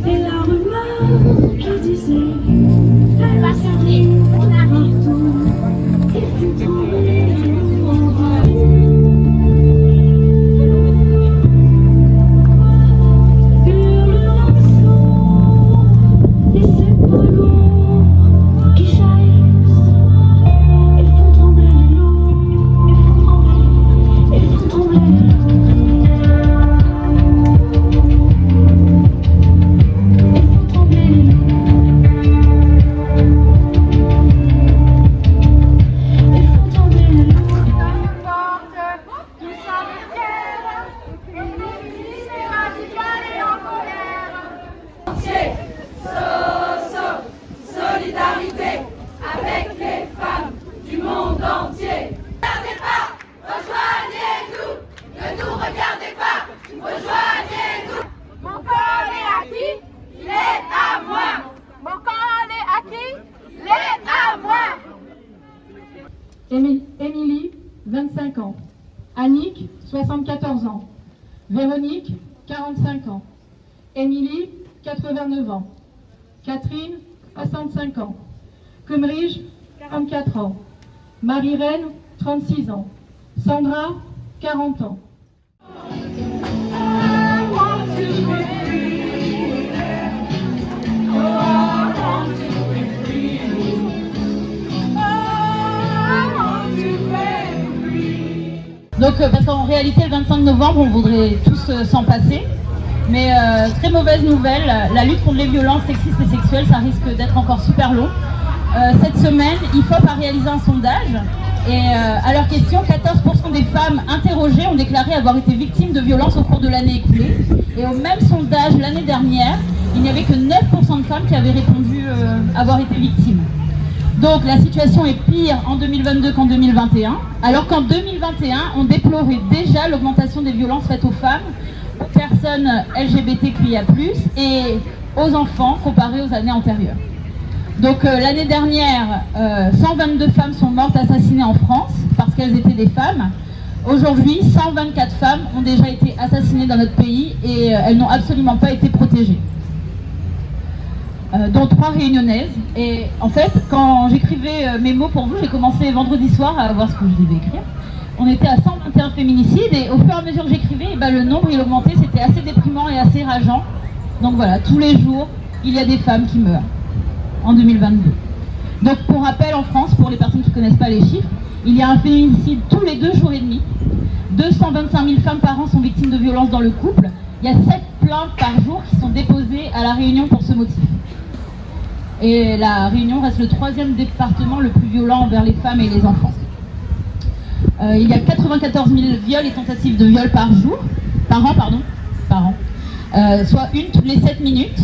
Et la rumeur qui disait elle va s'arrêter, on arrive tout et fut trembler hurle l'oiseau et c'est pas lourd qui jaillissent et font trembler les loups et font trembler les loups. Émilie, 25 ans. Annick, 74 ans. Véronique, 45 ans. Émilie, 89 ans. Catherine, 65 ans. Kumrij, 44 ans. Marie-Reine, 36 ans. Sandra, 40 ans. Donc, parce qu'en réalité, le 25 novembre, on voudrait tous s'en passer. Mais très mauvaise nouvelle, la lutte contre les violences sexistes et sexuelles, ça risque d'être encore super long. Cette semaine, IFOP a réalisé un sondage. Et à leur question, 14% des femmes interrogées ont déclaré avoir été victimes de violences au cours de l'année écoulée. Et au même sondage l'année dernière, il n'y avait que 9% de femmes qui avaient répondu avoir été victimes. Donc la situation est pire en 2022 qu'en 2021, alors qu'en 2021, on déplorait déjà l'augmentation des violences faites aux femmes, aux personnes LGBTQIA+, et aux enfants comparé aux années antérieures. Donc l'année dernière, 122 femmes sont mortes assassinées en France parce qu'elles étaient des femmes. Aujourd'hui, 124 femmes ont déjà été assassinées dans notre pays et elles n'ont absolument pas été protégées. Dont 3 réunionnaises. Et en fait, quand j'écrivais mes mots pour vous, j'ai commencé vendredi soir à voir ce que je devais écrire. On était à 121 féminicides et au fur et à mesure que j'écrivais, le nombre il augmentait, c'était assez déprimant et assez rageant. Donc voilà, tous les jours, il y a des femmes qui meurent en 2022. Donc pour rappel, en France, pour les personnes qui ne connaissent pas les chiffres, il y a un féminicide tous les 2 jours et demi. 225 000 femmes par an sont victimes de violences dans le couple. Il y a 7 plaintes par jour qui sont déposées à La Réunion pour ce motif. Et La Réunion reste le 3e département le plus violent envers les femmes et les enfants. Il y a 94 000 viols et tentatives de viol par an, soit une toutes les 7 minutes,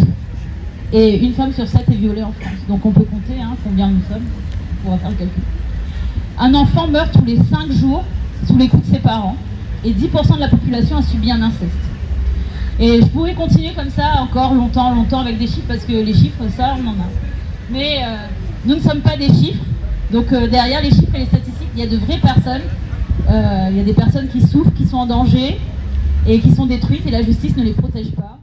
et une femme sur 7 est violée en France. Donc on peut compter combien nous sommes, on va faire le calcul. Un enfant meurt tous les 5 jours sous les coups de ses parents, et 10% de la population a subi un inceste. Et je pourrais continuer comme ça encore longtemps avec des chiffres, parce que les chiffres, ça, on en a. Mais nous ne sommes pas des chiffres, donc derrière les chiffres et les statistiques, il y a de vraies personnes. Il y a des personnes qui souffrent, qui sont en danger et qui sont détruites, et la justice ne les protège pas.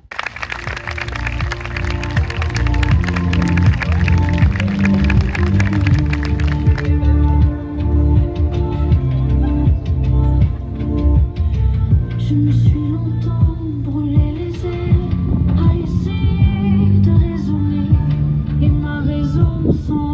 Je me suis longtemps brûlé les ailes à essayer de raisonner, et ma raison sans